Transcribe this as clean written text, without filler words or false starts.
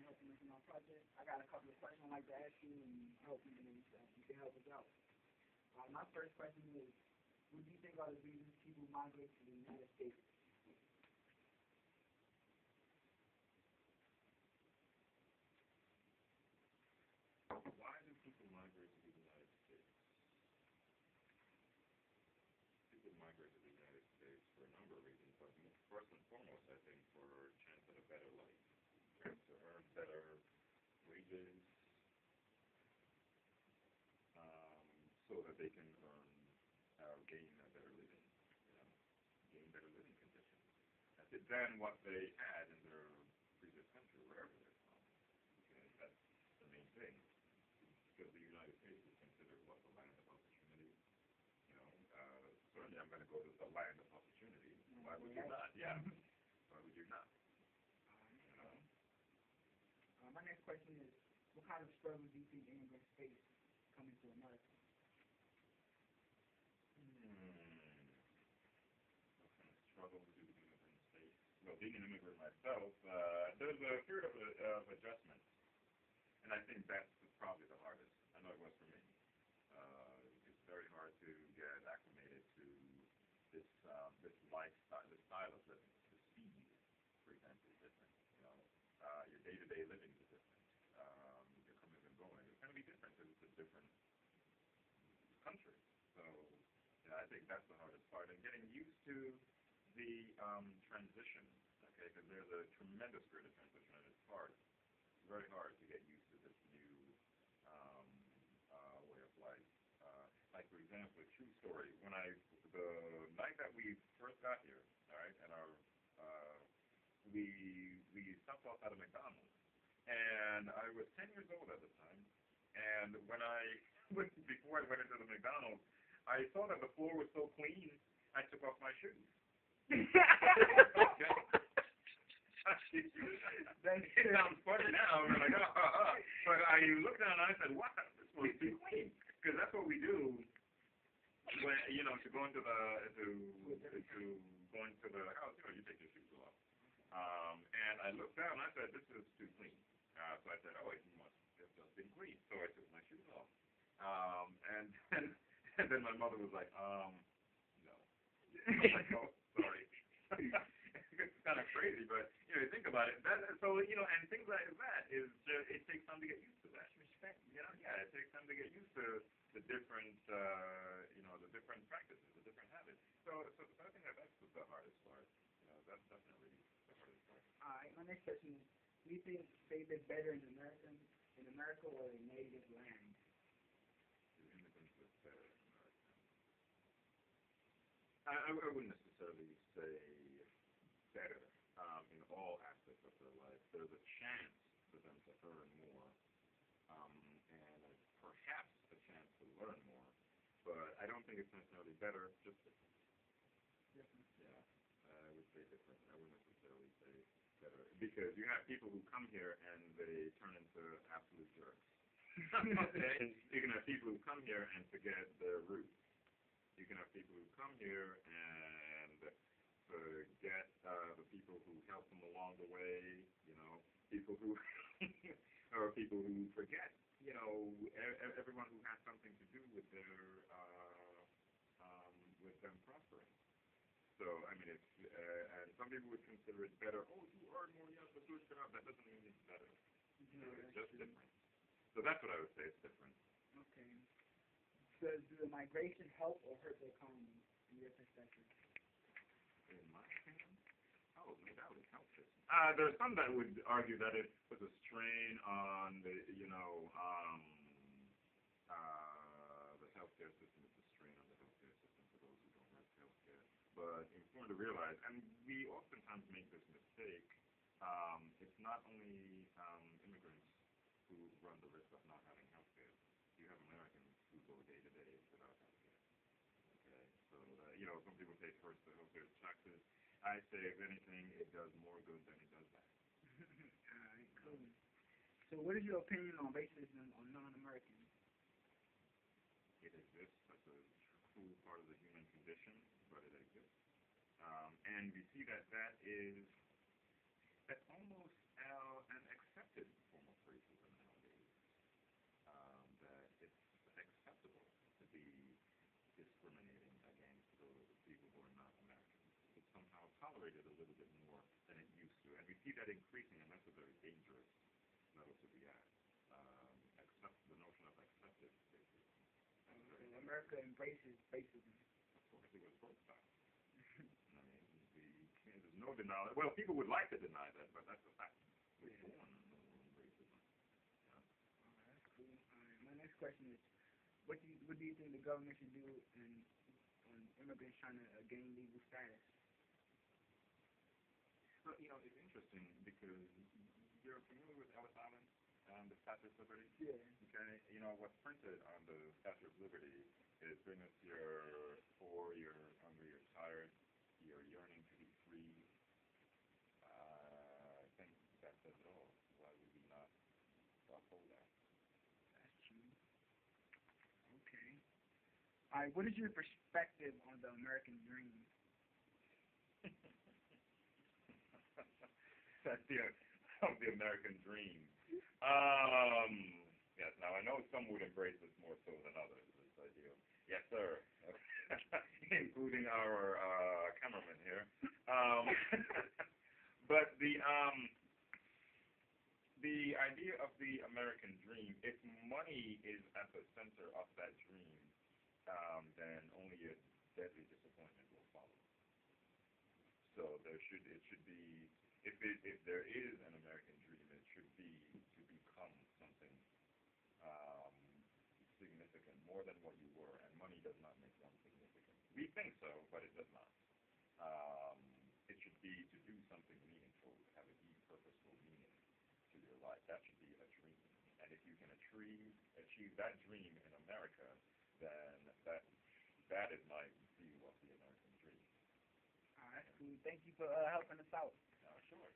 helping us in our project. I got a couple of questions I'd like to ask you, and I hope you can help us out. My first question is, what do you think are the reasons people migrate to the United States? Why do people migrate to the United States? People migrate to the United States for a number of reasons, but first and foremost, I think for a chance at a better life, chance to earn better wages, so that they can gain a better living, you know, gain better living conditions than what they had in their previous country, wherever they're from. Okay, that's the main thing. Because the United States is considered what, the land of opportunity. You know, certainly I'm going to go to the land of opportunity. Why would you not? Yeah. Why would you not? You know? My next question is, what kind of struggles do you think immigrants face coming to America? What kind of struggles do immigrants face? Well, being an immigrant myself, there's a period of adjustment. And I think that's probably the hardest. I know it was for me. It's very hard to get acclimated to this lifestyle, this style of living. The speed, for example, is different. You know, your day-to-day living is different. Your coming and going, it's going to be different because it's a different country. So, yeah, I think that's the hardest part. And getting used to the transition, okay, because there's a tremendous period of transition and it's hard. It's very hard to get used to this new way of life. Like, for example, a true story. The night that we first got here, all right, and we stopped off at a McDonald's, and I was 10 years old at the time, and before I went into the McDonald's, I saw that the floor was so clean, I took off my shoes. Okay. It sounds funny now. We're like, but I looked down and I said, "Wow, this must be clean," because that's what we do when to go into going to the house. You know, you take your shoes off. And I looked down and I said, "This is too clean." So I said, "Oh, it must have just been clean." So I took my shoes off. And then my mother was like, "No." I'm like, "Oh, sorry." It's kind of crazy, but you think about it. And things like that is just, it takes time to get used to that. Respect, yeah, it takes time to get used to the different, the different practices, the different habits. So I think that's the hardest part. That's definitely the hardest part. All right, my next question is, do you think they live better in America or a native land? Do immigrants live better in America? I wouldn't necessarily say better in all aspects of their life. There's a chance for them to earn more, and perhaps a chance to learn more. But I don't think it's necessarily better, just different. Different. Yeah, I would say different. I wouldn't necessarily say better. Because you have people who come here and they turn into absolute jerks. Okay? You can have people who come here and forget their roots. You can have people who come here and forget the people who helped them along the way, people who or people who forget, everyone who has something to do with with them prospering. So, I mean, and some people would consider it better. Oh, you earn more, yes, but good job. That doesn't mean it's better. It's just different. So that's what I would say. It's different. Okay. Does the migration help or hurt the economy in your perspective? In my opinion, no doubt it helps it. There's some that would argue that it puts a strain on the healthcare system. It's a strain on the healthcare system for those who don't have healthcare. But it's important to realize, and we oftentimes make this mistake. It's not only immigrants who run the risk of not having healthcare. You have Americans who go day to day without healthcare. Okay, so some people say first the healthcare taxes. I say if anything, it does more good than it does bad. All right, cool. So, what is your opinion on racism on non-Americans? It exists. That's a true part of the human condition, but it exists. And we see that's almost an accepted tolerate it a little bit more than it used to. And we see that increasing, and that's a very dangerous level to be at. Accept the notion of acceptance, basically. America embraces racism. Of course, it was both sides. I mean, there's no denial. Well, people would like to deny that, but that's a fact. We're born in racism. Yeah. That's cool. All right. My next question is, what do you think the government should do on immigrants trying to gain legal status? Well, it's interesting because you're familiar with Ellis Island and the Statue of Liberty? Yeah. Okay, what's printed on the Statue of Liberty is bring us you're poor, you're hungry, you're tired, you're yearning to be free. I think that says it all. Why would we not uphold that? That's true. Okay. All right. What is your perspective on the American dream? That's of the American dream. Yes. Now I know some would embrace this more so than others. This idea. Yes, sir. Including our cameraman here. But the idea of the American dream, if money is at the center of that dream, then only a deadly disappointment will follow. So it should be, if there is an American dream, it should be to become something significant, more than what you were, and money does not make one significant. We think so, but it does not. It should be to do something meaningful, to have a deep, purposeful meaning to your life. That should be a dream. And if you can achieve that dream in America, then that is my view of the American dream. All right, cool. Thank you for helping us out. Sure.